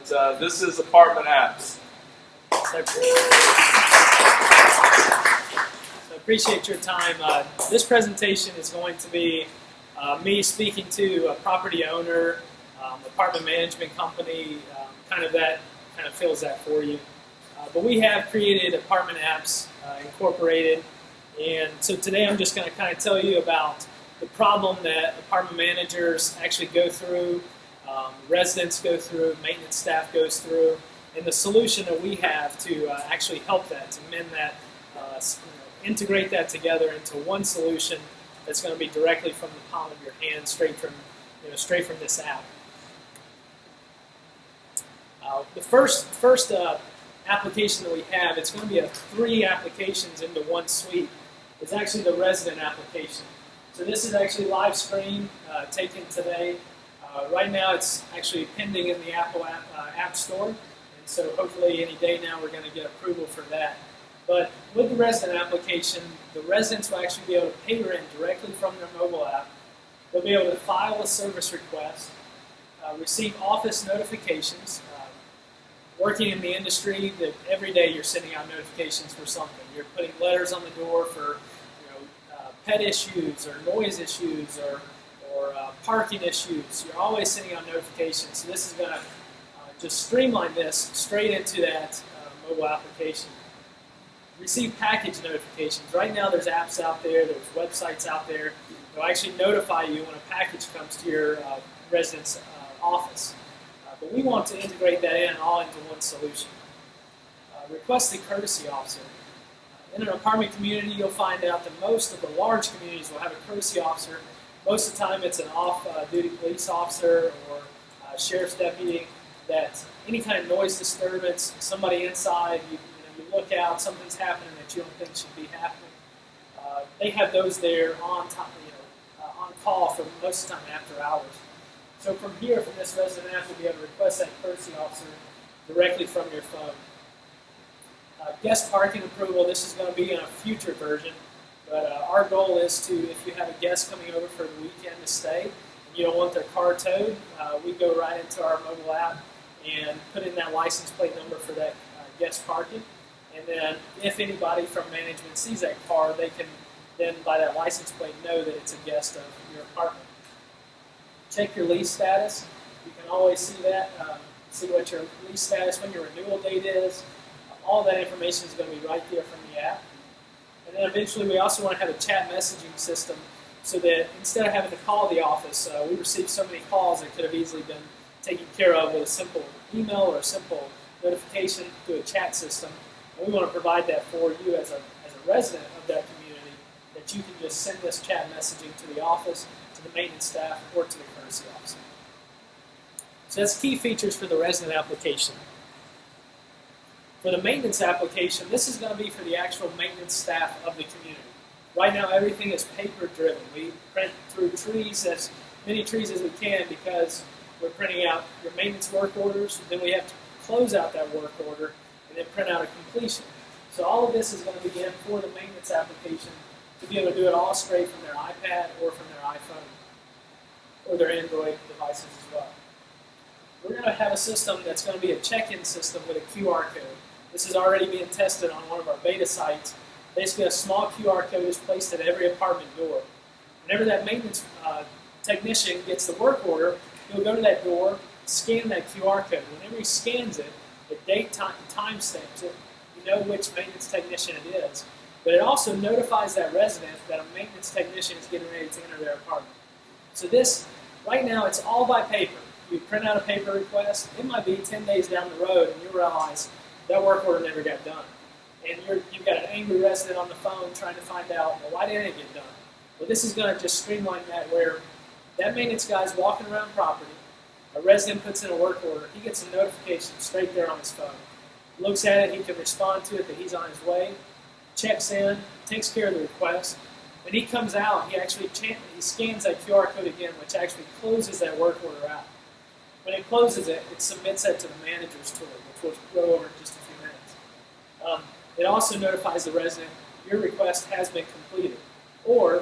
but this is apartment apps. So appreciate your time. This presentation is going to be me speaking to a property owner, apartment management company, kind of fills that for you. But we have created Apartment Apps Incorporated, and so today I'm just going to kind of tell you about the problem that apartment managers actually go through, residents go through, maintenance staff goes through, and the solution that we have to actually help that, to mend that, integrate that together into one solution that's going to be directly from the palm of your hand, straight from this app. The first application that we have, it's going to be 3 applications into one suite. It's actually the resident application. So this is actually live stream taken today. Right now it's actually pending in the Apple App Store, and so hopefully any day now we're going to get approval for that. But with the resident application, the residents will actually be able to pay rent directly from their mobile app. They'll be able to file a service request, receive office notifications. Working in the industry, that every day you're sending out notifications for something. You're putting letters on the door for pet issues or noise issues or parking issues. You're always sending out notifications. So this is going to just streamline this straight into that mobile application. Receive package notifications. Right now there's apps out there, there's websites out there that will actually notify you when a package comes to your resident's office. But we want to integrate that all into one solution. Request the courtesy officer. In an apartment community, you'll find out that most of the large communities will have a courtesy officer. Most of the time it's an off-duty police officer or a sheriff's deputy, that any kind of noise disturbance, somebody inside, you look out, something's happening that you don't think should be happening. They have those there on call for most of the time after hours. So from here, from this resident app, you'll be able to request that courtesy officer directly from your phone. Guest parking approval, this is going to be in a future version, but our goal is to, if you have a guest coming over for the weekend to stay, and you don't want their car towed, we go right into our mobile app and put in that license plate number for that guest parking. And then if anybody from management sees that car, they can then, by that license plate, know that it's a guest of your apartment. Check your lease status. You can always see that, see what your lease status, when your renewal date is. All that information is going to be right there from the app. And then eventually we also want to have a chat messaging system so that instead of having to call the office, we receive so many calls that could have easily been taken care of with a simple email or a simple notification through a chat system. And we want to provide that for you as a resident of that community, that you can just send this chat messaging to the office, to the maintenance staff, or to the courtesy officer. So that's key features for the resident application. For the maintenance application, this is going to be for the actual maintenance staff of the community. Right now everything is paper driven. We print through trees, as many trees as we can, because we're printing out your maintenance work orders, then we have to close out that work order and then print out a completion. So all of this is going to be in for the maintenance application to be able to do it all straight from their iPad or from their iPhone or their Android devices as well. We're going to have a system that's going to be a check-in system with a QR code. This is already being tested on one of our beta sites. Basically, a small QR code is placed at every apartment door. Whenever that maintenance technician gets the work order, he'll go to that door, scan that QR code. Whenever he scans it, the date, time stamps it. You know which maintenance technician it is. But it also notifies that resident that a maintenance technician is getting ready to enter their apartment. So this, right now, it's all by paper. You print out a paper request. It might be 10 days down the road, and you realize that work order never got done. And you've got an angry resident on the phone trying to find out, well, why didn't it get done? Well, this is going to just streamline that, where that maintenance guy's walking around property, a resident puts in a work order, he gets a notification straight there on his phone. Looks at it, he can respond to it that he's on his way, checks in, takes care of the request. When he comes out, he scans that QR code again, which actually closes that work order out. When it closes it, it submits that to the manager's tool, which we'll go over in just a few minutes. It also notifies the resident your request has been completed, or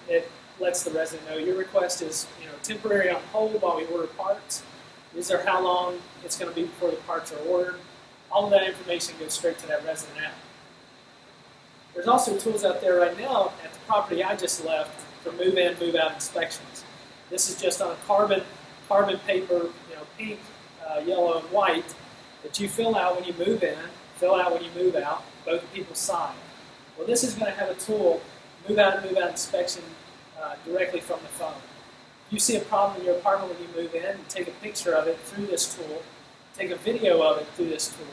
it lets the resident know your request is temporary on hold while we order parts. These are how long it's going to be before the parts are ordered. All of that information goes straight to that resident app. There's also tools out there right now at the property I just left for move-in, move-out inspections. This is just on a carbon paper, pink, yellow, and white that you fill out when you move in, fill out when you move out. Both people sign. Well, this is going to have a tool, move-out and move-out inspection, directly from the phone. If you see a problem in your apartment when you move in, you take a picture of it through this tool, take a video of it through this tool,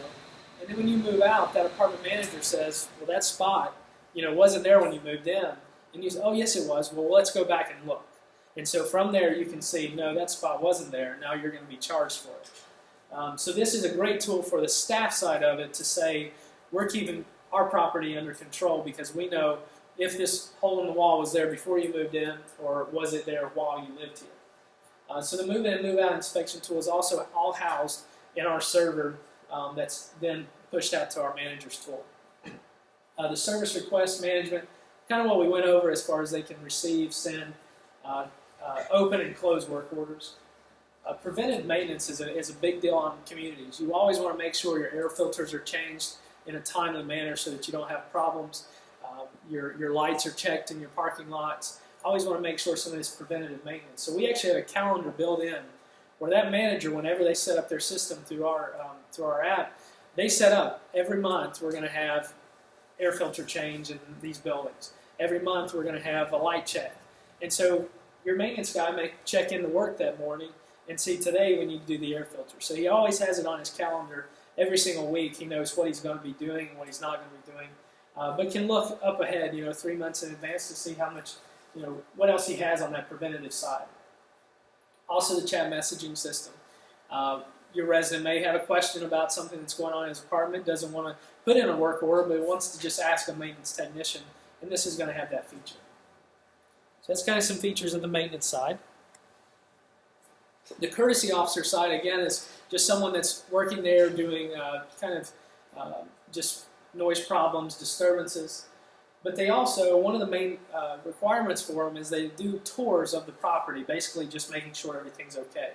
and then when you move out, that apartment manager says, well, that spot, wasn't there when you moved in. And you say, oh, yes, it was. Well, let's go back and look. And so from there, you can see, no, that spot wasn't there. Now you're going to be charged for it. So this is a great tool for the staff side of it to say, we're keeping our property under control because we know if this hole in the wall was there before you moved in or was it there while you lived here. So the move-in and move-out inspection tool is also all housed in our server that's then pushed out to our manager's tool. The service request management, kind of what we went over as far as they can receive, send, open and close work orders. Preventive maintenance is a big deal on communities. You always want to make sure your air filters are changed in a timely manner so that you don't have problems. Your lights are checked in your parking lots. Always want to make sure some of this preventative maintenance. So we actually have a calendar built in where that manager, whenever they set up their system through our app, they set up every month we're going to have air filter change in these buildings. Every month we're going to have a light check. And so your maintenance guy may check in to work that morning and see today we need to do the air filter. So he always has it on his calendar every single week. He knows what he's going to be doing and what he's not going to be doing. But can look up ahead, 3 months in advance to see how much, what else he has on that preventative side. Also the chat messaging system. Your resident may have a question about something that's going on in his apartment, doesn't want to put in a work order, but wants to just ask a maintenance technician, and this is going to have that feature. So that's kind of some features of the maintenance side. The courtesy officer side, again, is just someone that's working there doing just noise problems, disturbances. But they also, one of the main requirements for them is they do tours of the property, basically just making sure everything's okay.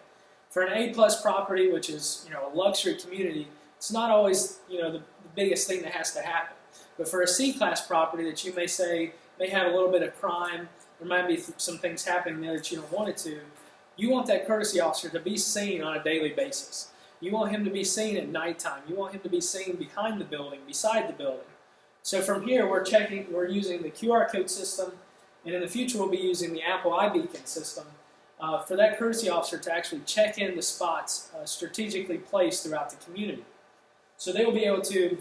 For an A-plus property, which is a luxury community, it's not always the biggest thing that has to happen. But for a C-class property that you may say may have a little bit of crime, there might be some things happening there that you don't want it to, you want that courtesy officer to be seen on a daily basis. You want him to be seen at nighttime. You want him to be seen behind the building, beside the building. So from here, we're using the QR code system, and in the future we'll be using the Apple iBeacon system for that courtesy officer to actually check in the spots strategically placed throughout the community. So they will be able to,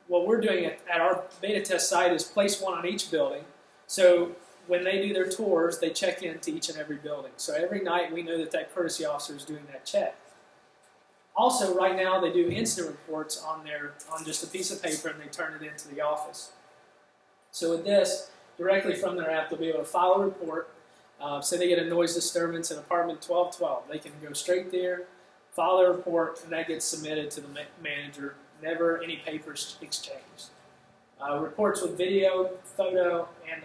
what we're doing at our beta test site is place one on each building. So when they do their tours, they check into each and every building. So every night we know that courtesy officer is doing that check. Also, right now they do incident reports on just a piece of paper and they turn it into the office. So with this, directly from their app, they'll be able to file a report. Say they get a noise disturbance in apartment 1212. They can go straight there, file a report, and that gets submitted to the manager. Never any papers exchanged. Reports with video, photo, and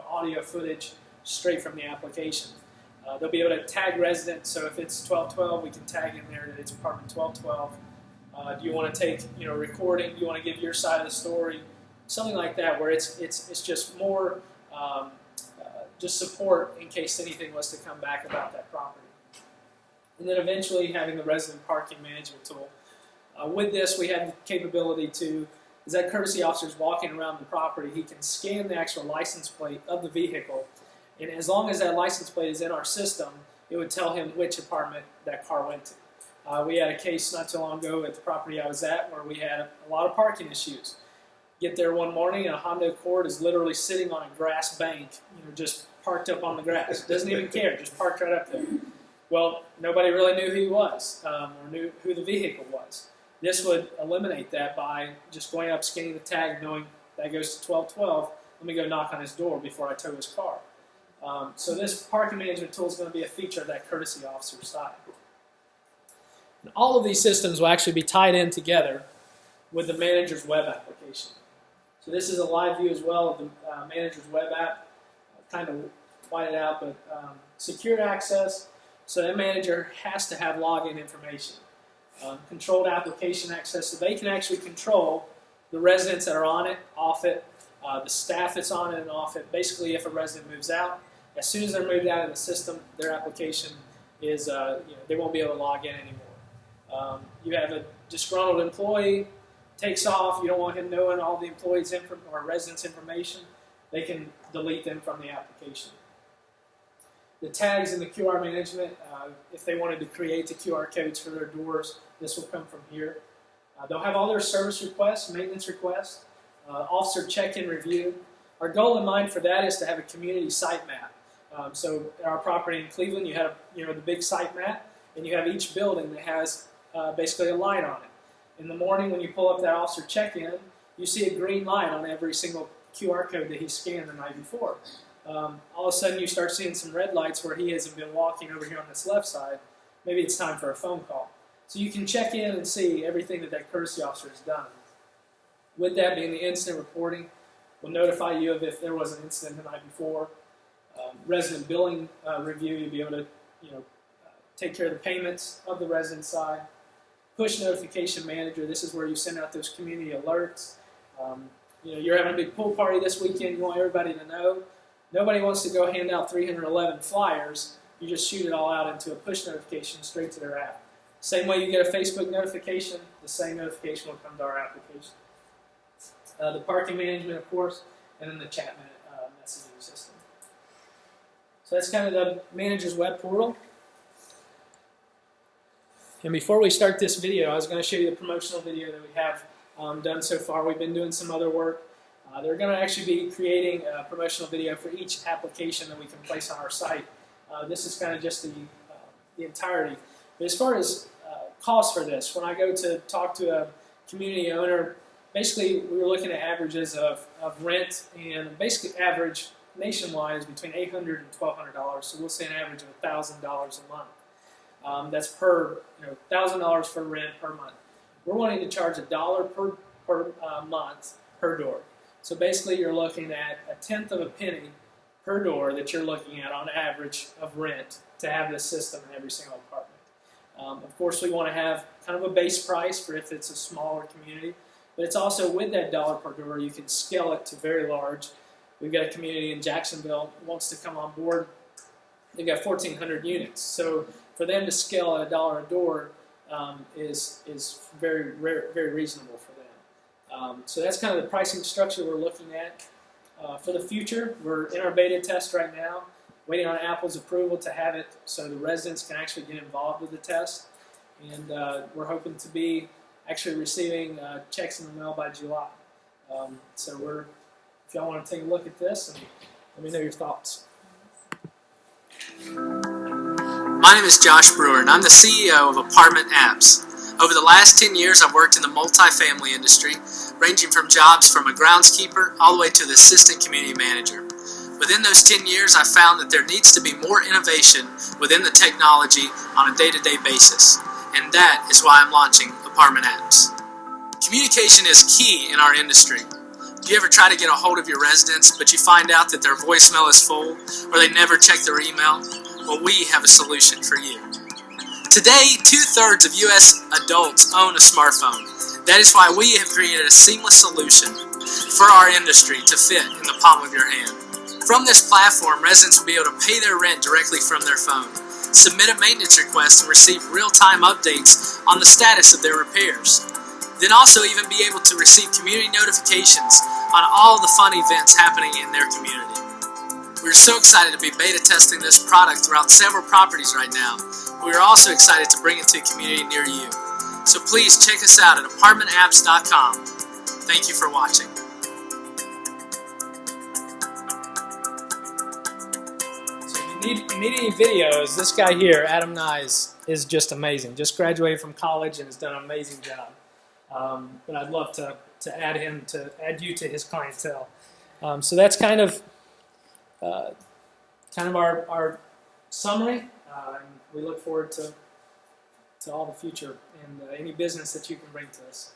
audio footage straight from the application. They'll be able to tag residents, so if it's 1212, we can tag in there that it's apartment 1212. Do you want to take recording? Do you want to give your side of the story? Something like that, where it's just more just support in case anything was to come back about that property. And then eventually having the resident parking management tool. With this, we have the capability to, as that courtesy officer is walking around the property, he can scan the actual license plate of the vehicle. And as long as that license plate is in our system, it would tell him which apartment that car went to. We had a case not too long ago at the property I was at where we had a lot of parking issues. Get there one morning and a Honda Accord is literally sitting on a grass bank, just parked up on the grass. Doesn't even care, just parked right up there. Well, nobody really knew who he was or knew who the vehicle was. This would eliminate that by just going up, scanning the tag, knowing that goes to 1212. Let me go knock on his door before I tow his car. So this parking management tool is going to be a feature of that courtesy officer side. And all of these systems will actually be tied in together with the manager's web application. So this is a live view as well of the manager's web app. Kind of white it out, but secure access. So that manager has to have login information. Controlled application access, so they can actually control the residents that are on it, off it, the staff that's on it and off it. Basically, if a resident moves out, as soon as they're moved out of the system, their application is, they won't be able to log in anymore. You have a disgruntled employee, takes off, you don't want him knowing all the employees' or residents' information, they can delete them from the application. The tags in the QR management, if they wanted to create the QR codes for their doors, this will come from here. They'll have all their service requests, maintenance requests, officer check-in review. Our goal in mind for that is to have a community site map. So at our property in Cleveland, you have the big site map, and you have each building that has basically a line on it. In the morning when you pull up that officer check-in, you see a green line on every single QR code that he scanned the night before. All of a sudden you start seeing some red lights where he hasn't been walking over here on this left side. Maybe it's time for a phone call. So you can check in and see everything that courtesy officer has done. With that being the incident reporting, we'll notify you of if there was an incident the night before. Resident billing review, you'll be able to take care of the payments of the resident side. Push notification manager, this is where you send out those community alerts. You're having a big pool party this weekend, you want everybody to know. Nobody wants to go hand out 311 flyers. You just shoot it all out into a push notification straight to their app. Same way you get a Facebook notification, the same notification will come to our application. The parking management, of course, and then the chat messaging system. So that's kind of the manager's web portal. And before we start this video, I was going to show you the promotional video that we have done so far. We've been doing some other work. They're going to actually be creating a promotional video for each application that we can place on our site. This is kind of just the entirety. But as far as cost for this, when I go to talk to a community owner, basically we were looking at averages of rent, and basically average nationwide is between $800 and $1,200. So we'll say an average of $1,000 a month. That's per $1,000 for rent per month. We're wanting to charge $1 per month per door. So basically you're looking at a tenth of a penny per door that you're looking at on average of rent to have this system in every single apartment. Of course, we want to have kind of a base price for if it's a smaller community, but it's also with that $1 per door, you can scale it to very large. We've got a community in Jacksonville that wants to come on board. They've got 1,400 units. So for them to scale at $1 a door is very, very reasonable for them. So that's kind of the pricing structure we're looking at. For the future, we're in our beta test right now, waiting on Apple's approval to have it so the residents can actually get involved with the test. And we're hoping to be actually receiving checks in the mail by July. So if y'all want to take a look at this, and let me know your thoughts. My name is Josh Brewer, and I'm the CEO of Apartment Apps. Over the last 10 years, I've worked in the multifamily industry, ranging from jobs from a groundskeeper all the way to the assistant community manager. Within those 10 years, I found that there needs to be more innovation within the technology on a day-to-day basis, and that is why I'm launching Apartment Apps. Communication is key in our industry. Do you ever try to get a hold of your residents, but you find out that their voicemail is full, or they never check their email? Well, we have a solution for you. Today, 2/3 of U.S. adults own a smartphone. That is why we have created a seamless solution for our industry to fit in the palm of your hand. From this platform, residents will be able to pay their rent directly from their phone, submit a maintenance request, and receive real-time updates on the status of their repairs. Then also even be able to receive community notifications on all the fun events happening in their community. We're so excited to be beta testing this product throughout several properties right now. We are also excited to bring it to a community near you. So please check us out at apartmentapps.com. Thank you for watching. So if you need any videos, this guy here, Adam Nyes, is just amazing. Just graduated from college and has done an amazing job. But I'd love to add you to his clientele. So that's kind of our summary. We look forward to all the future and any business that you can bring to us.